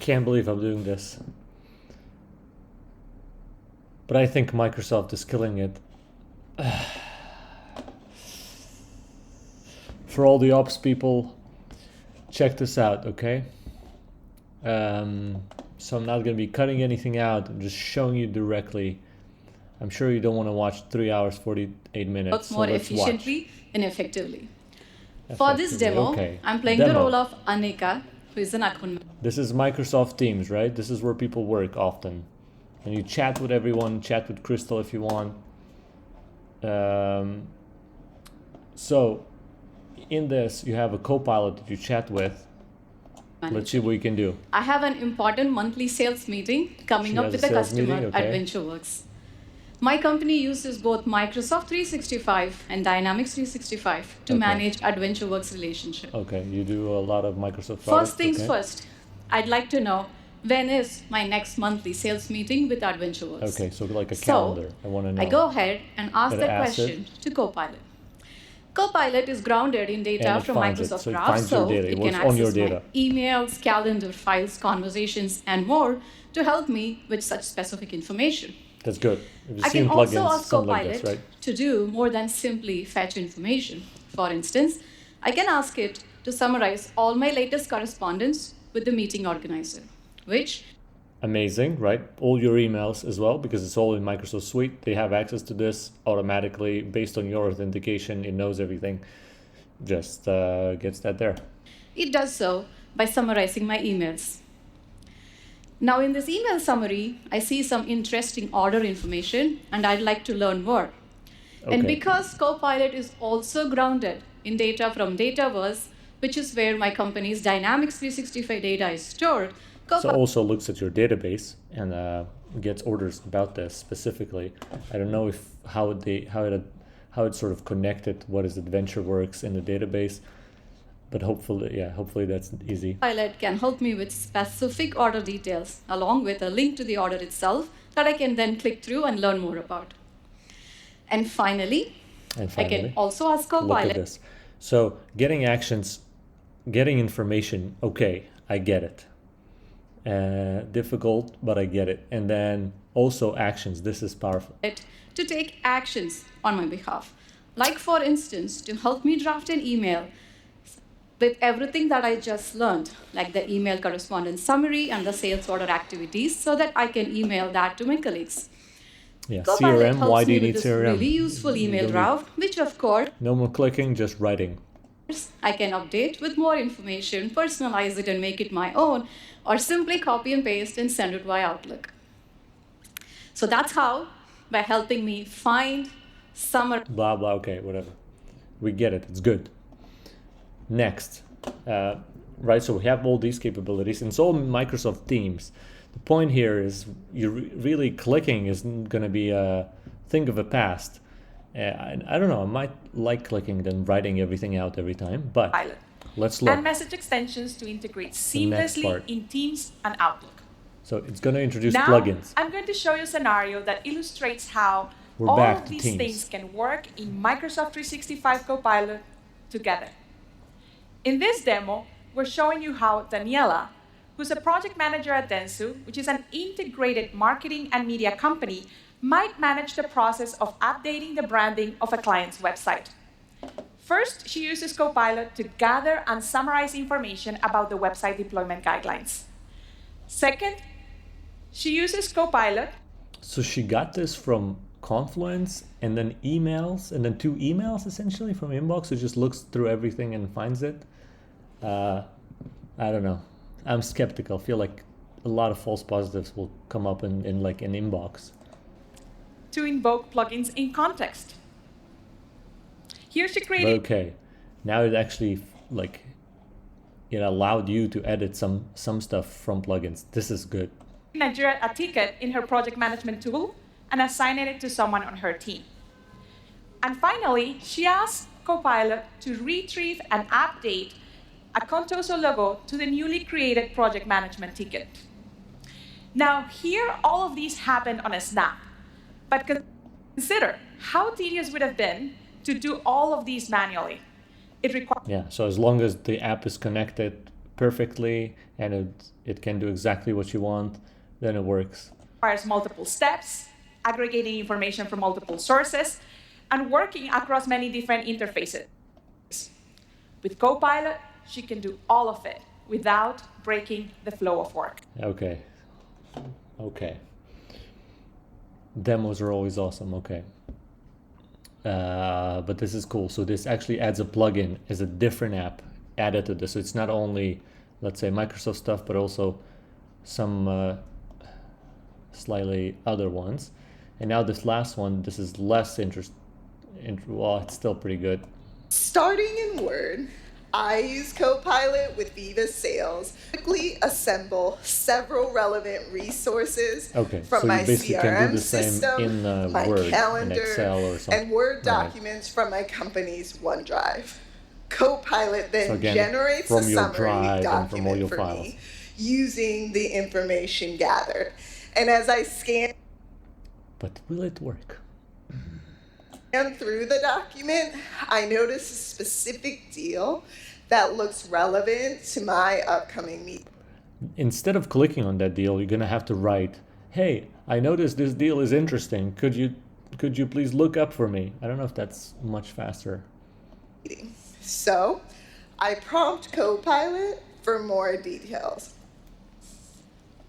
can't believe I'm doing this. But I think Microsoft is killing it. For all the ops people, check this out, okay? So I'm not going to be cutting anything out. I'm just showing you directly. I'm sure you don't want to watch 3 hours, 48 minutes. More efficiently and effectively. For this demo, okay. I'm playing the role of Anika, who is an account manager. This is Microsoft Teams, right? This is where people work often. And you chat with everyone, chat with Crystal if you want. So in this, you have a co-pilot that you chat with. Let's see what we can do. I have an important monthly sales meeting coming up with a customer at AdventureWorks. My company uses both Microsoft 365 and Dynamics 365 to manage AdventureWorks relationship. Okay, you do a lot of Microsoft products. First things first, I'd like to know when is my next monthly sales meeting with AdventureWorks. Okay, so like a calendar. I want to know. I go ahead and ask that question to Copilot. Copilot is grounded in data from Microsoft Graph, so it can access my emails, calendar, files, conversations, and more to help me with such specific information. That's good. I can also ask Copilot to do more than simply fetch information. For instance, I can ask it to summarize all my latest correspondence with the meeting organizer, which... Amazing, right? All your emails as well, because it's all in Microsoft Suite. They have access to this automatically based on your authentication. It knows everything. Just gets that there. It does so by summarizing my emails. Now in this email summary, I see some interesting order information and I'd like to learn more. And because Copilot is also grounded in data from Dataverse, which is where my company's Dynamics 365 data is stored, so also looks at your database and gets orders about this specifically. I don't know if how it sort of connected what is AdventureWorks in the database, but hopefully that's easy. Copilot can help me with specific order details along with a link to the order itself that I can then click through and learn more about. And finally, I can also ask Copilot. Look at this. So getting actions, getting information, okay, I get it. Difficult, but I get it. And then also actions. This is powerful. To take actions on my behalf. Like for instance, to help me draft an email with everything that I just learned, like the email correspondence summary and the sales order activities, so that I can email that to my colleagues. Yeah, CRM, why do you need CRM? Really useful email draft, which of course... No more clicking, just writing. I can update with more information, personalize it and make it my own, or simply copy and paste and send it via Outlook. So that's how, by helping me find, summarize... Blah, blah, okay, whatever. We get it, it's good. Next, right, so we have all these capabilities, and it's all Microsoft Teams. The point here is really clicking isn't going to be a thing of the past. I don't know, I might like clicking than writing everything out every time, but let's look. And message extensions to integrate seamlessly in Teams and Outlook. So it's going to introduce plugins. I'm going to show you a scenario that illustrates how all of these things can work in Microsoft 365 Copilot together. In this demo, we're showing you how Daniela, who's a project manager at Dentsu, which is an integrated marketing and media company, might manage the process of updating the branding of a client's website. First, she uses Copilot to gather and summarize information about the website deployment guidelines. Second, she uses Copilot. So she got this from Confluence and then emails, and then 2 emails essentially from Inbox. So just looks through everything and finds it. I don't know. I'm skeptical. I feel like a lot of false positives will come up in like an Inbox. To invoke plugins in context. Here she created... Okay, now it actually it allowed you to edit some stuff from plugins. This is good. Generate a ticket in her project management tool and assign it to someone on her team. And finally, she asked Copilot to retrieve and update a Contoso logo to the newly created project management ticket. Now, here all of these happened on a snap. But consider how tedious it would have been to do all of these manually. It requires... Yeah, so as long as the app is connected, perfectly and it can do exactly what you want, then it works. Requires multiple steps, aggregating information from multiple sources, and working across many different interfaces. With Copilot, she can do all of it without breaking the flow of work. Okay. Demos are always awesome. Okay. But this is cool. So this actually adds a plugin as a different app added to this. So it's not only, let's say, Microsoft stuff, but also some slightly other ones. And now this last one, this is less well, it's still pretty good. Starting in Word, I use Copilot with Viva Sales. Quickly assemble several relevant resources from my CRM system, in my Word, calendar, in Excel or something. and Word documents from my company's OneDrive. Copilot then generates a summary document for me using the information gathered. And as I scan... But will it work? And through the document, I notice a specific deal that looks relevant to my upcoming meeting. Instead of clicking on that deal, you're gonna have to write, "Hey, I noticed this deal is interesting. Could you please look up for me?" I don't know if that's much faster. So, I prompt Copilot for more details.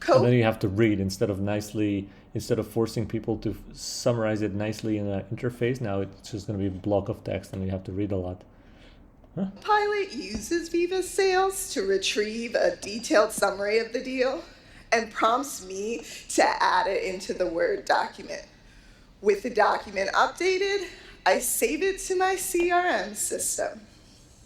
And then you have to read instead of forcing people to summarize it nicely in an interface. Now it's just going to be a block of text and you have to read a lot. Huh? Copilot uses Viva Sales to retrieve a detailed summary of the deal and prompts me to add it into the Word document. With the document updated, I save it to my CRM system.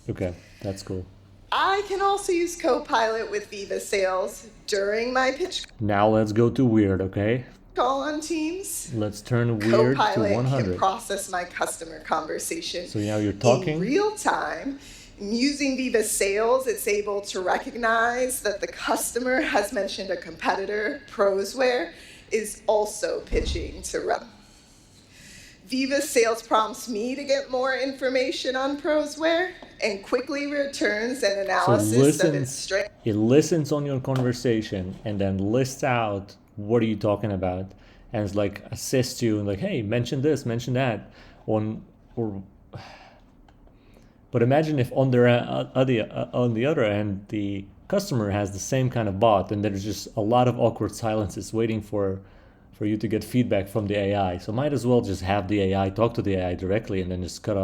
Okay, that's cool. I can also use Copilot with Viva Sales during my pitch Now let's go to Weird, okay? call on Teams. Let's turn Weird Copilot to 100. can process my customer conversation So now you're talking in real time. Using Viva Sales, it's able to recognize that the customer has mentioned a competitor, Prosware, is also pitching to rep. Viva Sales prompts me to get more information on Prosware and quickly returns an analysis of its strengths. It listens on your conversation and then lists out what are you talking about, and it's like assists you and like, hey, mention this, mention that, but imagine if on the other end the customer has the same kind of bot and there's just a lot of awkward silences waiting for you to get feedback from the AI. So might as well just have the AI talk to the AI directly and then just cut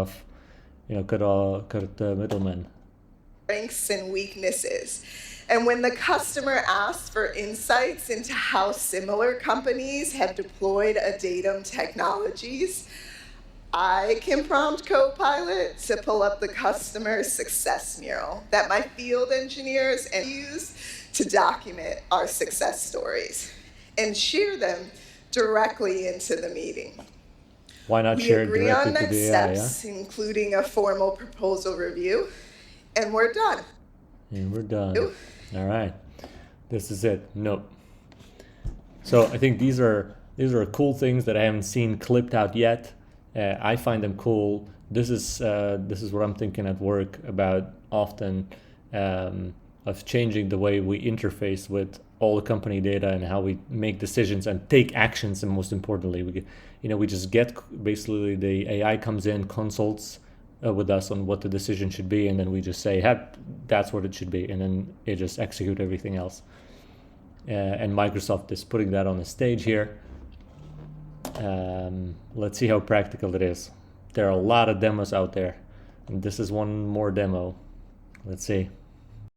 the middleman. Strengths and weaknesses. And when the customer asks for insights into how similar companies have deployed Adatum technologies, I can prompt Copilot to pull up the customer success mural that my field engineers use to document our success stories and share them directly into the meeting. Why not share it directly directly to the AI? We agree on on next steps, including a formal proposal review, and we're done. And we're done. All right, this is it. Nope. So I think these are cool things that I haven't seen clipped out yet. I find them cool. This is what I'm thinking at work about often, of changing the way we interface with all the company data and how we make decisions and take actions. And most importantly, we just get basically the AI comes in, consults with us on what the decision should be, and then we just say, hey, that's what it should be, and then it just execute everything else. And Microsoft is putting that on the stage here. Let's see how practical it is. There are a lot of demos out there, and this is one more demo. Let's see.